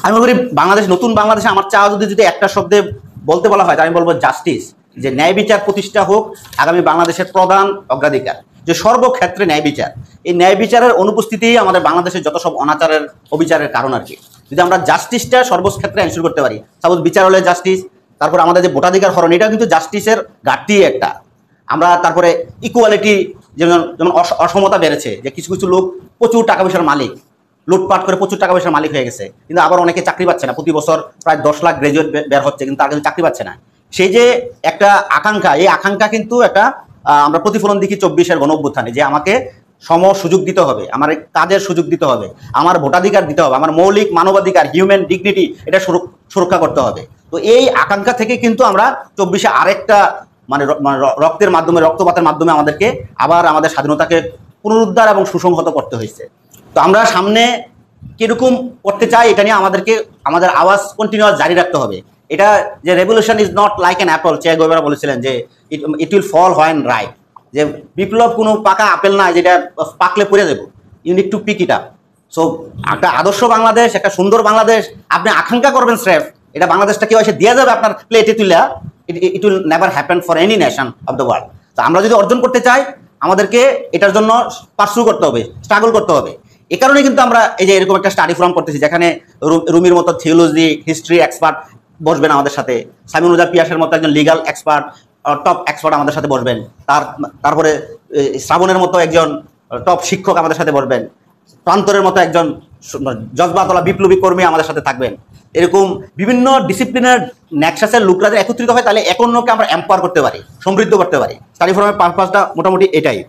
আমি মনে করি বাংলাদেশ, নতুন বাংলাদেশে আমার চাওয়া যদি একটা শব্দে বলতে বলা হয়, আমি বলবো জাস্টিস। যে ন্যায় বিচার প্রতিষ্ঠা হোক আগামী বাংলাদেশের প্রধান অগ্রাধিকার, যে সর্বক্ষেত্রে ন্যায় বিচার। এই ন্যায় বিচারের অনুপস্থিতিই আমাদের বাংলাদেশের যত সব অনাচারের অবিচারের কারণ আর কি। যদি আমরা জাস্টিসটা সর্বক্ষেত্রে এনশিওর করতে পারি, সাপোজ বিচার হলে জাস্টিস, তারপর আমাদের যে ভোটাধিকার হরণ, এটাও কিন্তু জাস্টিসের ঘাটতি একটা। আমরা তারপরে ইকুয়ালিটি, যেমন যেমন অসমতা বেড়েছে, যে কিছু কিছু লোক প্রচুর টাকা পয়সার মালিক, লুটপাট করে প্রচুর টাকা পয়সার মালিক হয়ে গেছে, কিন্তু আবার অনেকে চাকরি পাচ্ছে না। প্রতি বছর প্রায় 10 লাখ গ্রাজুয়েট বের হচ্ছে, কিন্তু তারা কিন্তু চাকরি পাচ্ছে না। সেই যে একটা আকাঙ্ক্ষা, এই আকাঙ্ক্ষা কিন্তু একটা আমরা প্রতিফলন দেখি 24-এর গণঅভ্যুত্থানে, যে আমাকে সম সুযোগ দিতে হবে, আমার কাজের সুযোগ দিতে হবে, আমার ভোটাধিকার দিতে হবে, আমার মৌলিক মানবাধিকার হিউম্যান ডিগনিটি এটা সুরক্ষা করতে হবে। তো এই আকাঙ্ক্ষা থেকে কিন্তু আমরা 24-এ আরেকটা মানে রক্তের মাধ্যমে, রক্তপাতের মাধ্যমে আমাদেরকে আবার আমাদের স্বাধীনতাকে পুনরুদ্ধার এবং সুসংহত করতে হয়েছে। তো আমরা সামনে কিরকম করতে চাই, এটা নিয়ে আমাদেরকে আমাদের আওয়াজ কন্টিনিউয়াস জারি রাখতে হবে। এটা যে revolution is not like an apple, Che Guevara বলেছিলেন যে it will fall when ripe, যে বিপ্লব কোনো পাকা আপেল না যেটা পাকলে পড়ে যাবো, you need to pick it up. So একটা আদর্শ বাংলাদেশ, একটা সুন্দর বাংলাদেশ আপনি আকাঙ্ক্ষা করবেন স্রেফ, এটা বাংলাদেশটা কেউ এসে দিয়ে যাবে আপনার প্লেটে তুলে, it will never happen for any nation of the world. তো আমরা যদি অর্জন করতে চাই, আমাদেরকে এটার জন্য পার্সু করতে হবে, স্ট্রাগল করতে হবে। এই কারণে কিন্তু আমরা এই যে এরকম একটা স্টাডি ফোরাম করতেছি, যেখানে রুমির মতো থিওলজি হিস্ট্রি এক্সপার্ট বসবেন আমাদের সাথে, সামিউল হুদা পিয়াসের মতো একজন লিগাল এক্সপার্ট, টপ এক্সপার্ট আমাদের সাথে বসবেন, তারপরে শ্রাবণের মতো একজন টপ শিক্ষক আমাদের সাথে বসবেন, প্রান্তরের মতো একজন জজবাতলা বিপ্লবী কর্মী আমাদের সাথে থাকবেন। এরকম বিভিন্ন ডিসিপ্লিনের নেক্সাসের লোকরা একত্রিত হয়, তাহলে এক অন্যকে আমরা এম্পাওয়ার করতে পারি, সমৃদ্ধ করতে পারি। স্টাডি ফোরামের পারপাসটা মোটামুটি এটাই।